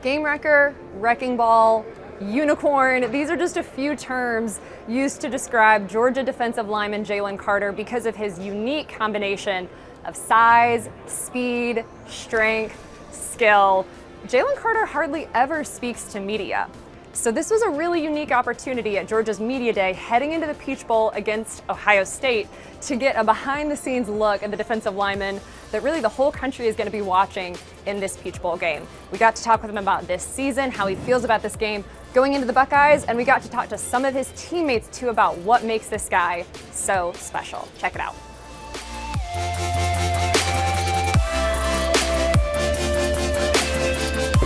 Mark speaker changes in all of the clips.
Speaker 1: Game wrecker, wrecking ball, unicorn, these are just a few terms used to describe Georgia defensive lineman Jalen Carter because of his unique combination of size, speed, strength, skill. Jalen Carter hardly ever speaks to media. So this was a really unique opportunity at Georgia's Media Day heading into the Peach Bowl against Ohio State to get a behind-the-scenes look at the defensive lineman that really the whole country is going to be watching in this Peach Bowl game. We got to talk with him about this season, how he feels about this game going into the Buckeyes, and we got to talk to some of his teammates too about what makes this guy so special. Check it out.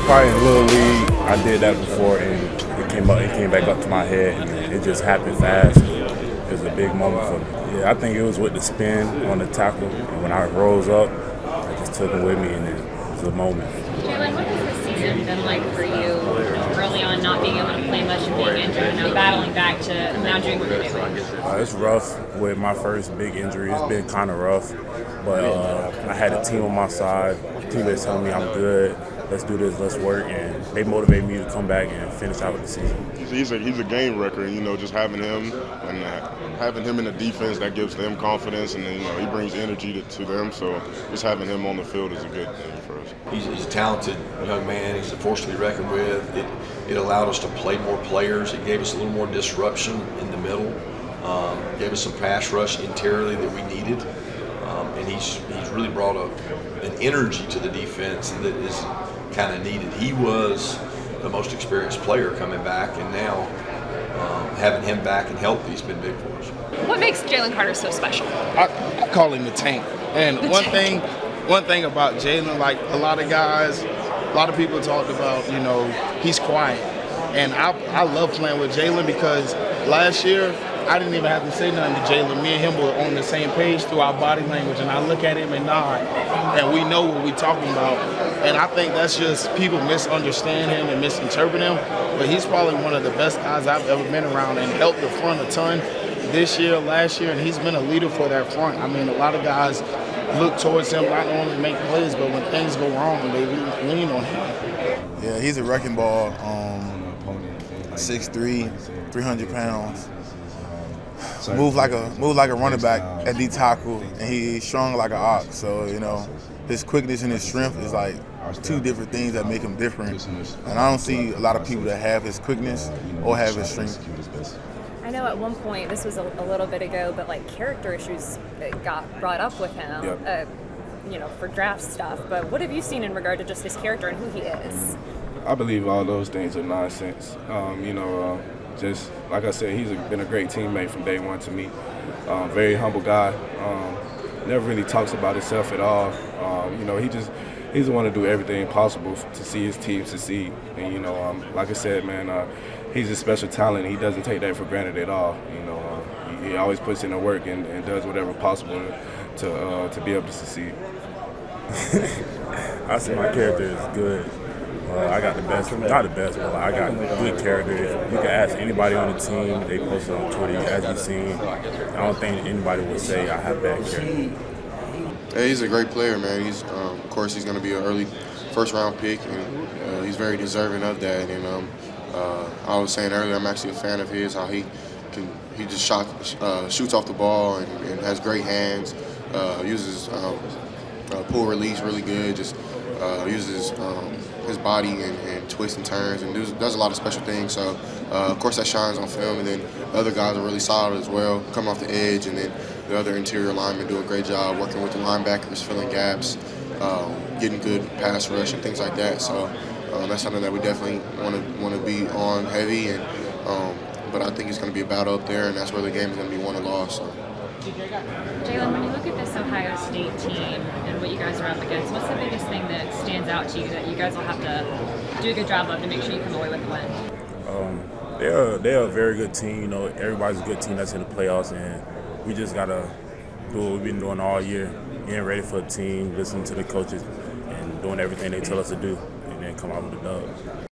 Speaker 2: Probably in Little League, I did that before, and it came back up to my head, and it just happened fast. It was a big moment for me. Yeah, I think it was with the spin on the tackle, and when I rose up, I just took it with me, and it was a moment.
Speaker 3: Jalen, what has this season been like for you early on, not being able to play much and being injured, and now battling back to now doing what you're doing?
Speaker 2: It's rough with my first big injury. It's been kind of rough, but I had a team on my side. Teammates telling me I'm good. Let's do this, let's work, and they motivate me to come back and finish out the season.
Speaker 4: He's a game wrecker, and just having him and having him in the defense, that gives them confidence, and he brings energy to them. So just having him on the field is a good thing for us.
Speaker 5: He's a talented young man. He's a force to be reckoned with. It allowed us to play more players. It gave us a little more disruption in the middle. Gave us some pass rush interiorly that we needed, and he's really brought an energy to the defense that is kind of needed. He was the most experienced player coming back, and now having him back and healthy has been big for us.
Speaker 1: What makes Jalen Carter so special?
Speaker 6: I call him the tank. And one thing about Jalen, like a lot of people talked about, he's quiet. And I love playing with Jalen because last year, I didn't even have to say nothing to Jalen. Me and him were on the same page through our body language, and I look at him and nod, and we know what we're talking about. And I think that's just people misunderstand him and misinterpret him, but he's probably one of the best guys I've ever been around and helped the front a ton this year, last year, and he's been a leader for that front. I mean, a lot of guys look towards him not only to make plays, but when things go wrong, they lean on him.
Speaker 7: Yeah, he's a wrecking ball, 6'3", 300 pounds. Move like a running back at D tackle, and he's strong like an ox. So his quickness and his strength is like two different things that make him different. And I don't see a lot of people that have his quickness or have his strength.
Speaker 1: I know at one point, this was a little bit ago, but like character issues got brought up with him, for draft stuff. But what have you seen in regard to just his character and who he is?
Speaker 8: I believe all those things are nonsense. Just like I said, he's been a great teammate from day one to me. Very humble guy. Never really talks about himself at all. He's the one to do everything possible to see his team succeed. And like I said, man, he's a special talent. He doesn't take that for granted at all. He always puts in the work and does whatever possible to be able to succeed.
Speaker 2: I say my character is good. I got the best, not the best, but I got good character. You can ask anybody on the team, they post it on Twitter, as you've seen. I don't think anybody would say I have bad character.
Speaker 4: Hey, he's a great player, man. Of course, he's going to be an early first-round pick, and he's very deserving of that. And I was saying earlier, I'm actually a fan of his, how he just shoots off the ball and has great hands, uses pull release really good, just uses his body and twists and turns and does a lot of special things. So, of course, that shines on film. And then the other guys are really solid as well, coming off the edge. And then the other interior linemen do a great job working with the linebackers, filling gaps, getting good pass rush and things like that. So that's something that we definitely want to be on heavy. And but I think it's going to be a battle up there, and that's where the game is going to be won or lost. So.
Speaker 3: Jalen, when you look at this Ohio State team and what you guys are up against, what's the biggest thing that stands out to you that you guys will have to do a good job of to make sure you come away with the win?
Speaker 2: They're a very good team. Everybody's a good team that's in the playoffs, and we just gotta do what we've been doing all year, getting ready for the team, listening to the coaches, and doing everything they tell us to do, and then come out with the dub.